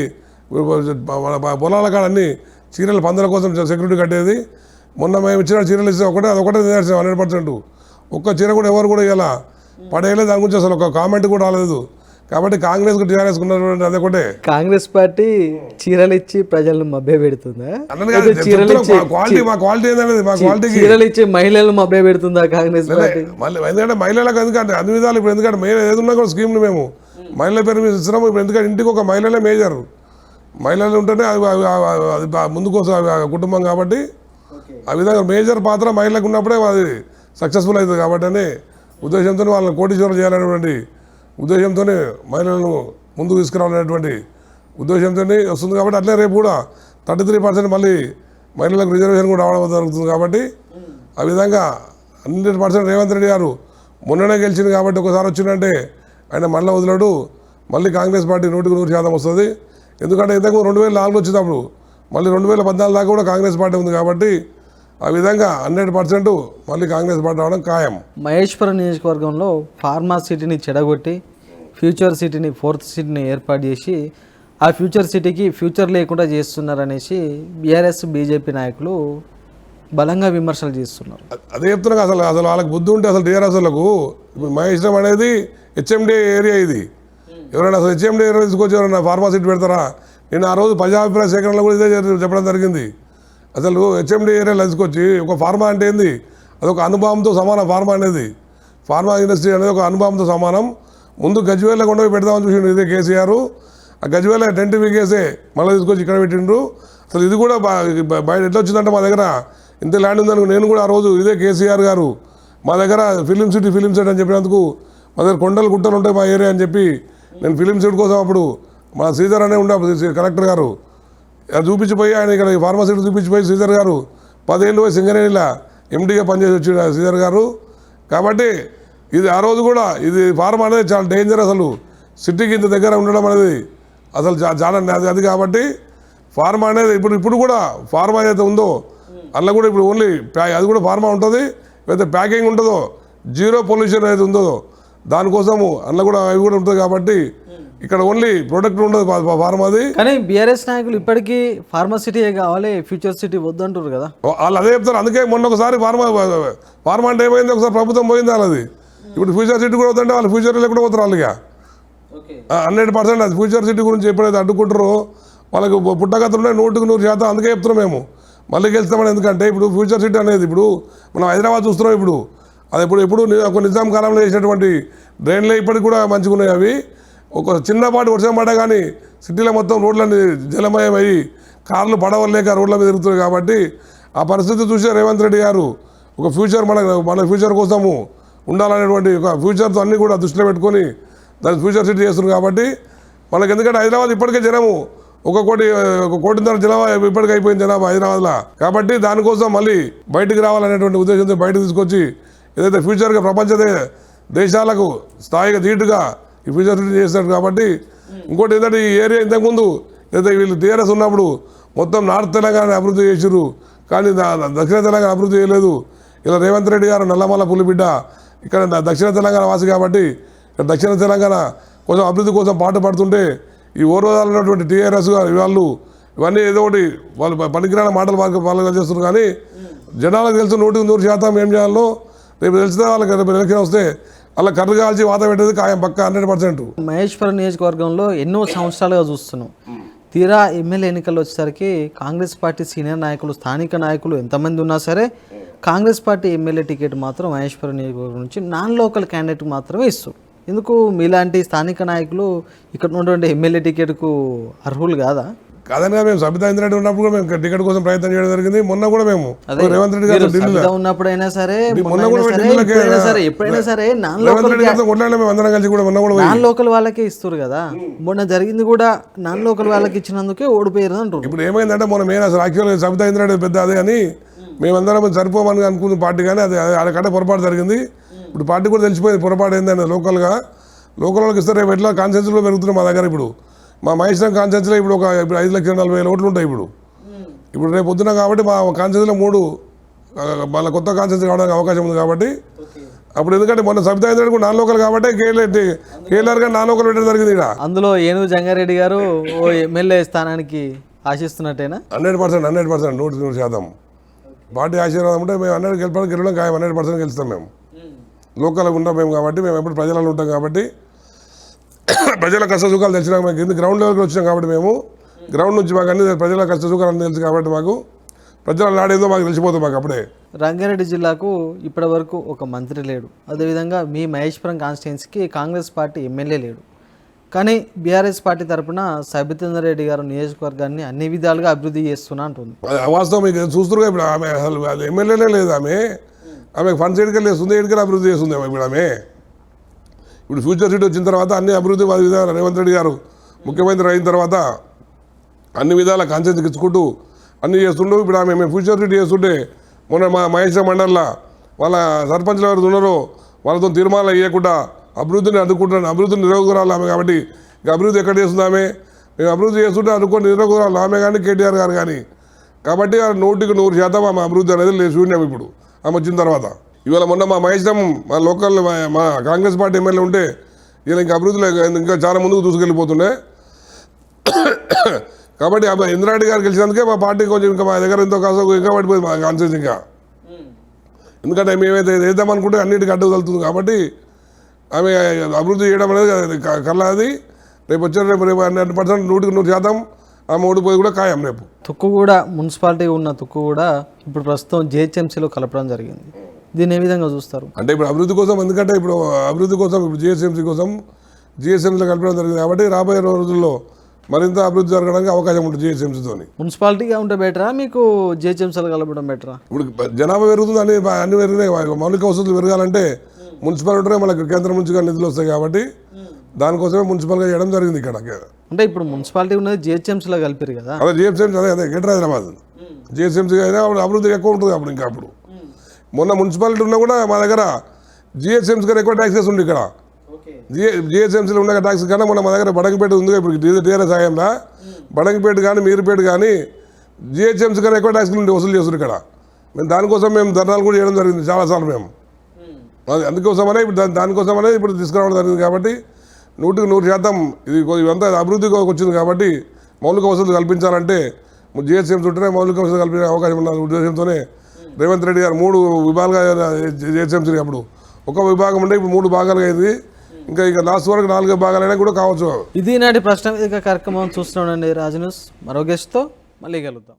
పొలాల కాడ అన్ని చీరలు పందుల కోసం సెక్యూరిటీ కట్టేది. మొన్న మేము ఇచ్చిన చీరలు ఇస్తే అదొకటే నిదర్శనం 100%. ఒక్క చీర కూడా ఎవరు కూడా ఇలా పడేయలేదు. దాని గురించి అసలు ఒక కామెంట్ కూడా రాలేదు. కాబట్టి కాంగ్రెస్ టీఆర్ఎస్ ఉన్నటువంటి అదొకటే.
కాంగ్రెస్ పార్టీ చీరలు ఇచ్చి ప్రజలను మభ్య పెడుతుందా?
క్వాలిటీ ఏంటనేది మా క్వాలిటీ
చీరలు ఇచ్చి మహిళలు మభ్య పెడుతుందా కాంగ్రెస్ పార్టీ?
మళ్ళీ ఎందుకంటే మహిళలకు ఎందుకంటే అన్ని విధాలు ఇప్పుడు ఎందుకంటే మేము ఏదున్నా కూడా స్కీమ్లు మేము మహిళల పేరు మీద ఇస్తున్నాము. ఇప్పుడు ఎందుకంటే ఇంటికి ఒక మహిళలే మేజర్. మహిళలు ఉంటేనే అది ముందుకోసం కుటుంబం. కాబట్టి ఆ విధంగా మేజర్ పాత్ర మహిళలకు ఉన్నప్పుడే అది సక్సెస్ఫుల్ అవుతుంది. కాబట్టి అనే ఉద్దేశంతో వాళ్ళని కోటీశ్వరం చేయాలనేటువంటి ఉద్దేశంతోనే మహిళలను ముందుకు తీసుకురావాలనేటువంటి ఉద్దేశంతో వస్తుంది. కాబట్టి అట్లే రేపు కూడా 33% మళ్ళీ మహిళలకు రిజర్వేషన్ కూడా రావడం జరుగుతుంది. కాబట్టి ఆ విధంగా 100% రేవంత్ రెడ్డి గారు మొన్ననే గెలిచింది. కాబట్టి ఒకసారి వచ్చిందంటే ఆయన మళ్ళీ వదిలాడు. మళ్ళీ కాంగ్రెస్ పార్టీ 100% వస్తుంది. ఎందుకంటే ఇంతకు 2004 వచ్చినప్పుడు మళ్ళీ 2014 దాకా కూడా కాంగ్రెస్ పార్టీ ఉంది. కాబట్టి ఆ విధంగా 100% మళ్ళీ కాంగ్రెస్ పార్టీ రావడం ఖాయం.
మహేశ్వరం నియోజకవర్గంలో ఫార్మా సిటీని చెడగొట్టి ఫ్యూచర్ సిటీని 4th సిటీని ఏర్పాటు చేసి ఆ ఫ్యూచర్ సిటీకి ఫ్యూచర్ లేకుండా చేస్తున్నారనేసి బీఆర్ఎస్ బీజేపీ నాయకులు బలంగా విమర్శలు చేస్తున్నారు.
అదే చెప్తున్నా అసలు వాళ్ళకి బుద్ధి ఉంటే అసలు టీఆర్ఎస్లకు ఇప్పుడు మహేశ్వరం అనేది హెచ్ఎండి ఏరియా. ఇది ఎవరైనా అసలు హెచ్ఎండి ఏరియా తీసుకొచ్చి ఎవరైనా ఫార్మా సిటీ పెడతారా? నేను ఆ రోజు ప్రజాభిప్రాయ సేకరణలో కూడా ఇదే చెప్పడం జరిగింది. అసలు హెచ్ఎండి ఏరియాలో తీసుకొచ్చి ఒక ఫార్మా అంటే ఏంది? అదొక అనుభవంతో సమానం. ఫార్మా అనేది ఫార్మా ఇండస్ట్రీ అనేది ఒక అనుభవంతో సమానం. ముందు గజ్వేల్లో కొండపోయి పెడదామని చూసిండు ఇదే కేసీఆర్. ఆ గజ్వేల్ టెంట్ వీకేసే మళ్ళీ తీసుకొచ్చి ఇక్కడ పెట్టిండ్రు. అసలు ఇది కూడా బయట ఎట్లా వచ్చిందంటే మా దగ్గర ఇంత ల్యాండ్ ఉందని నేను కూడా ఆ రోజు ఇదే కేసీఆర్ గారు మా దగ్గర ఫిలిం సిటీ అని చెప్పినందుకు మా దగ్గర కొండలు గుట్టలు ఉంటాయి మా ఏరియా అని చెప్పి నేను ఫిలిం సిటీ కోసం అప్పుడు మా శ్రీధర్ అనే ఉండే కలెక్టర్ గారు అది చూపించిపోయి ఆయన ఇక్కడ ఫార్మసిటీ చూపించిపోయి శ్రీధర్ గారు 10 ఏళ్ళు పోయి సింగరేణిలో ఎండీగా పనిచేసి వచ్చాడు శ్రీధర్ గారు. కాబట్టి ఇది ఆ రోజు కూడా ఇది ఫార్మా అనేది చాలా డేంజర్. అసలు సిటీకి ఇంత దగ్గర ఉండడం అనేది అసలు చాలా అది. కాబట్టి ఫార్మా అనేది ఇప్పుడు కూడా ఫార్మా ఏదైతే ఉందో అందులో కూడా ఇప్పుడు ఓన్లీ అది కూడా ఫార్మా ఉంటుంది. ఏదైతే ప్యాకింగ్ ఉంటుందో జీరో పొల్యూషన్ ఏదైతే ఉందో దానికోసము అందులో కూడా అవి కూడా ఉంటుంది. కాబట్టి ఇక్కడ ఓన్లీ ప్రొడక్ట్ ఉండదు ఫార్మాది.
కానీ బీఆర్ఎస్ నాయకులు ఇప్పటికీ ఫార్మాసిటీయే కావాలి ఫ్యూచర్ సిటీ వద్దంటారు కదా.
వాళ్ళు అదే చెప్తారు. అందుకే మొన్న ఒకసారి ఫార్మా అంటే ఏమైంది ఒకసారి ప్రభుత్వం పోయింది వాళ్ళది. ఇప్పుడు ఫ్యూచర్ సిటీ కూడా వద్దంటే వాళ్ళు ఫ్యూచర్ లేకుండా పోతారు. వాళ్ళకి 100% అది ఫ్యూచర్ సిటీ గురించి ఎప్పుడైతే అడ్డుకుంటారో వాళ్ళకి పుట్టగతులున్నాయి 100% అందుకే చెప్తున్నాం మేము మళ్ళీ గెలుస్తామని. ఎందుకంటే ఇప్పుడు ఫ్యూచర్ సిటీ అనేది ఇప్పుడు మనం హైదరాబాద్ చూస్తున్నాం. ఇప్పుడు అది ఎప్పుడు ఒక నిజాం కాలంలో చేసినటువంటి డ్రైన్లే ఇప్పటికి కూడా మంచిగా ఉన్నాయి. అవి ఒక చిన్నపాటి వర్షం పడ్డా కానీ సిటీలో మొత్తం రోడ్లన్నీ జలమయమయ్యి కార్లు పడవలేక రోడ్ల మీద తిరుగుతున్నాయి. కాబట్టి ఆ పరిస్థితి చూసే రేవంత్ రెడ్డి గారు ఒక ఫ్యూచర్ మన ఫ్యూచర్ కోసము ఉండాలనేటువంటి ఒక ఫ్యూచర్తో అన్నీ కూడా దృష్టిలో పెట్టుకొని దాని ఫ్యూచర్ సిటీ చేస్తున్నారు. కాబట్టి మనకి ఎందుకంటే హైదరాబాద్ ఇప్పటికే జనము 1 కోటిన్నర జనాభా ఇప్పటికి అయిపోయింది జనాభా హైదరాబాద్లో. కాబట్టి దానికోసం మళ్ళీ బయటికి రావాలనేటువంటి ఉద్దేశంతో బయటకు తీసుకొచ్చి ఏదైతే ఫ్యూచర్గా ప్రపంచ దేశాలకు స్థాయిగా ధీటుగా ఈ ఫ్యూచర్ సిటీ చేస్తారు. కాబట్టి ఇంకోటి ఏంటంటే ఈ ఏరియా ఇంతకుముందు ఏదైతే వీళ్ళు టీఆర్ఎస్ ఉన్నప్పుడు మొత్తం నార్త్ తెలంగాణ అభివృద్ధి చేసారు, కానీ దక్షిణ తెలంగాణ అభివృద్ధి చేయలేదు. ఇలా రేవంత్ రెడ్డి గారు నల్లమల్ల పులిబిడ్డ ఇక్కడ దక్షిణ తెలంగాణ వాసి కాబట్టి ఇక్కడ దక్షిణ తెలంగాణ కోసం అభివృద్ధి కోసం పాటు పడుతుంటే ఈ ఓర్వదాలు ఉన్నటువంటి టీఆర్ఎస్ వాళ్ళు ఇవన్నీ ఏదో ఒకటి వాళ్ళు పనికిరాని మాటలు పాలన చేస్తున్నారు. కానీ జనాలకు తెలుసు 100% ఏం చేయాలో రేపు తెలిస్తే వాళ్ళకి రేపు ఎలక్షన్ వస్తే అలా కర్రు కాల్చి వాత పెట్టేది ఖాయం పక్క 100%.
మహేశ్వరం నియోజకవర్గంలో ఎన్నో సంవత్సరాలుగా చూస్తున్నాం. తీరా ఎమ్మెల్యే ఎన్నికలు వచ్చేసరికి కాంగ్రెస్ పార్టీ సీనియర్ నాయకులు స్థానిక నాయకులు ఎంతమంది ఉన్నా సరే కాంగ్రెస్ పార్టీ ఎమ్మెల్యే టికెట్ మాత్రం మహేశ్వరం నియోజకవర్గం నుంచి నాన్ లోకల్ క్యాండిడేట్ మాత్రమే ఇస్తారు. ఎందుకు మీలాంటి స్థానిక నాయకులు ఇక్కడ ఉన్నటువంటి ఎమ్మెల్యే టికెట్కు అర్హులు కాదా?
కాదని మేము సబితా ఇంద్రెడ్డి ఉన్నప్పుడు కూడా మేము టికెట్ కోసం ప్రయత్నం చేయడం జరిగింది. మొన్న కూడా మేము రేవంత్ రెడ్డి గారు ఢిల్లీలో
ఉన్నప్పుడైనా సరే
మొన్న కూడా
ఎప్పుడైనా సరే నాన్
రేవంత్ రెడ్డి గారితో కొట్లాడలే మేము అందరం కలిసి కూడా మొన్న కూడా
నాన్ లోకల్ వాళ్ళకే ఇస్తారు కదా. మొన్న జరిగింది కూడా నాన్ లోకల్ వాళ్ళకి ఇచ్చినందుకే ఓడిపోయారు అంటారు.
ఇప్పుడు ఏమైందంటే మొన్న మెయిన్ అసలు యాక్చువల్గా సబితా ఇంద్రెడ్డి పెద్ద అదే అని మేమందరం సరిపోమని అనుకున్న పార్టీ, కానీ అది అక్కడ పొరపాటు జరిగింది. ఇప్పుడు పార్టీ కూడా తెలిసిపోయింది పొరపాటు ఏందని. లోకల్ వాళ్ళకి ఇస్తారు. రేపు ఎట్లా కాన్సెన్స్లో పెరుగుతున్నాం మా దగ్గర. ఇప్పుడు మా మహేశ్వరం కాన్సెన్స్లో ఇప్పుడు 5,40,000 ఓట్లు ఉంటాయి. ఇప్పుడు రేపు పొద్దున కాబట్టి మా కాన్సెన్స్లో 3 మళ్ళీ కొత్త కాన్సెన్స్ కావడానికి అవకాశం ఉంది. కాబట్టి అప్పుడు ఎందుకంటే మొన్న సబితా ఇంద్రెడ్డి కూడా నాన్ లోకల్ కాబట్టి కేఎల్ఆర్ గారు నాన్ లోకల్ పెట్టడం జరిగింది. ఇక్కడ
అందులో ఏనుగు జంగారెడ్డి గారు ఓ ఎమ్మెల్యే స్థానానికి ఆశిస్తున్నట్టేనా?
100%, 100% పార్టీ ఆశీర్వాదం ఉంటే మేము 100 గెలవడం ఖాయం. 100% గెలుస్తాం. మేము లోకల్గా ఉంటాం మేము కాబట్టి, మేము ఎప్పుడు ప్రజలలో ఉంటాం కాబట్టి ప్రజల కష్ట సుఖాలు తెలిసినాక మాకు ఎందుకు గ్రౌండ్ లెవెల్కి వచ్చినాం కాబట్టి మేము గ్రౌండ్ నుంచి మాకు అన్ని ప్రజల కష్ట సుఖాలు అన్నీ తెలుసు కాబట్టి మాకు ప్రజల నాడేందో మాకు తెలిసిపోతుంది. మాకు అప్పుడే
రంగారెడ్డి జిల్లాకు ఇప్పటి వరకు ఒక మంత్రి లేడు. అదేవిధంగా మీ మహేశ్వరం కాన్స్టిట్యున్సీకి కాంగ్రెస్ పార్టీ ఎమ్మెల్యే లేడు. కానీ బీఆర్ఎస్ పార్టీ తరఫున సబితా రెడ్డి గారు నియోజకవర్గాన్ని అన్ని విధాలుగా అభివృద్ధి చేస్తున్నా అంటుంది.
వాస్తవం మీకు చూస్తున్నారు. ఇప్పుడు ఆమె అసలు ఎమ్మెల్యేనే లేదు. ఆమె ఫండ్స్ ఎన్నికలు వేస్తుంది, ఎన్నికలు అభివృద్ధి చేస్తుంది. ఇప్పుడు ఇప్పుడు ఫ్యూచర్ సిటీ వచ్చిన తర్వాత అన్ని అభివృద్ధి విధాలు రేవంత్ రెడ్డి గారు ముఖ్యమంత్రి అయిన తర్వాత అన్ని విధాల కాన్సెన్స్ ఇచ్చుకుంటూ అన్నీ చేస్తుండూ. ఇప్పుడు ఆమె మేము ఫ్యూచర్ సిటీ చేస్తుంటే మొన్న మా మహేశ్వర మండలిలో వాళ్ళ సర్పంచ్లు ఎవరు ఉన్నారో వాళ్ళతో తీర్మానాలు ఇవ్వకుండా అభివృద్ధిని అడ్డుకుంటున్నాను. అభివృద్ధిని నిరోగురాలు ఆమె. కాబట్టి ఇంకా అభివృద్ధి ఎక్కడ చేస్తుంది ఆమె? మేము అభివృద్ధి చేస్తుంటే అనుకోండి నిరోగురాలు ఆమె కానీ కేటీఆర్ గారు కానీ. కాబట్టి 100% ఆమె అభివృద్ధి అనేది లేదు శూన్యం. ఇప్పుడు ఆమె వచ్చిన తర్వాత ఇవాళ మొన్న మా మహేశ్వరం మా లోకల్ మా కాంగ్రెస్ పార్టీ ఎమ్మెల్యే ఉంటే ఇలా ఇంకా అభివృద్ధిలో ఇంకా చాలా ముందుకు దూసుకెళ్ళిపోతుండే. కాబట్టి ఇంద్రారెడ్డి గారు గెలిచినందుకే మా పార్టీ కొంచెం ఇంకా మా దగ్గర ఎంతో కాస్త ఇంకా పడిపోయింది మా కాన్సెన్స్. ఇంకా ఎందుకంటే మేమైతే వేద్దామనుకుంటే అన్నిటికీ అడ్డు తగులుతుంది. కాబట్టి ఆమె అభివృద్ధి చేయడం అనేది కల్లాది. రేపు 100% 100% ఆమె ఓడిపోయి కూడా ఖాయం. రేపు
తుక్కుగూడ మున్సిపాలిటీ ఉన్న తుక్కుగూడ ఇప్పుడు ప్రస్తుతం జిహెచ్ఎంసీలో కలపడం జరిగింది. దీన్ని ఏ విధంగా చూస్తారు?
అంటే ఇప్పుడు అభివృద్ధి కోసం, ఎందుకంటే ఇప్పుడు అభివృద్ధి కోసం ఇప్పుడు జిహెచ్ఎంసీలో కలపడం జరిగింది. కాబట్టి రాబోయే రోజుల్లో మరింత అభివృద్ధి జరగడానికి అవకాశం ఉంటుంది జిహెచ్ఎంసీతో.
మున్సిపాలిటీగా ఉంటే బెటరా మీకు జిహెచ్ఎంసీలో కలపడం బెటరా?
ఇప్పుడు జనాభా పెరుగుతుంది, అన్ని పెరిగినాయి. మౌలిక వసతులు పెరగాలంటే మున్సిపాలిటీ మనకు కేంద్రం నుంచి నిధులు వస్తాయి. కాబట్టి దానికోసమే మున్సిపల్గా చేయడం జరిగింది ఇక్కడ.
అంటే ఇప్పుడు మున్సిపాలిటీ ఉన్నది జిహెచ్ఎంసీలో కలిపారు కదా?
అదే జిహెచ్ఎంసీ, అదే గ్రేటర్ హైదరాబాద్ జిహెచ్ఎంసీ అయినా అభివృద్ధి ఎక్కువ ఉంటుంది. అప్పుడు మొన్న మున్సిపాలిటీ ఉన్నా కూడా మా దగ్గర జిహెచ్ఎంసీ కన్నా ఎక్కువ ట్యాక్సెస్ ఉంది. ఇక్కడ జిహెచ్ఎంసీలో ఉన్న ట్యాక్స్ కన్నా మొన్న మా దగ్గర బడంగపేట ఉంది. ఇప్పుడు టీఆర్ఎస్ హయాంలో బడంగపేట కానీ మీరుపేట కానీ జిహెచ్ఎంసీ కన్నా ఎక్కువ ట్యాక్స్లు ఉండి వసూలు చేస్తుంది ఇక్కడ. దానికోసం మేము ధర్నాలు కూడా చేయడం జరిగింది చాలాసార్లు. మేము అందుకోసమనే ఇప్పుడు దానికోసమనే ఇప్పుడు తీసుకురావడం జరిగింది. కాబట్టి 100% ఇది ఇదంతా అభివృద్ధికి వచ్చింది. కాబట్టి మౌలిక వసతులు కల్పించాలంటే జిహెచ్ఎంసీ ఉంటేనే మౌలిక వసతులు కల్పించే అవకాశం ఉన్న ఉద్దేశంతోనే రేవంత్ రెడ్డి గారు 3 విభాగాలుగా జిహెచ్ఎంసీ అప్పుడు ఒక విభాగం ఉంటే ఇప్పుడు 3 భాగాలుగా అయింది. ఇంకా లాస్ట్ వరకు 4 భాగాలైనా కూడా కావచ్చు.
ఇది నాటి ప్రశ్న వేదిక కార్యక్రమం చూస్తున్నానండి. రాజు న్యూస్ మరో గెస్ట్తో మళ్ళీ కలుద్దాం.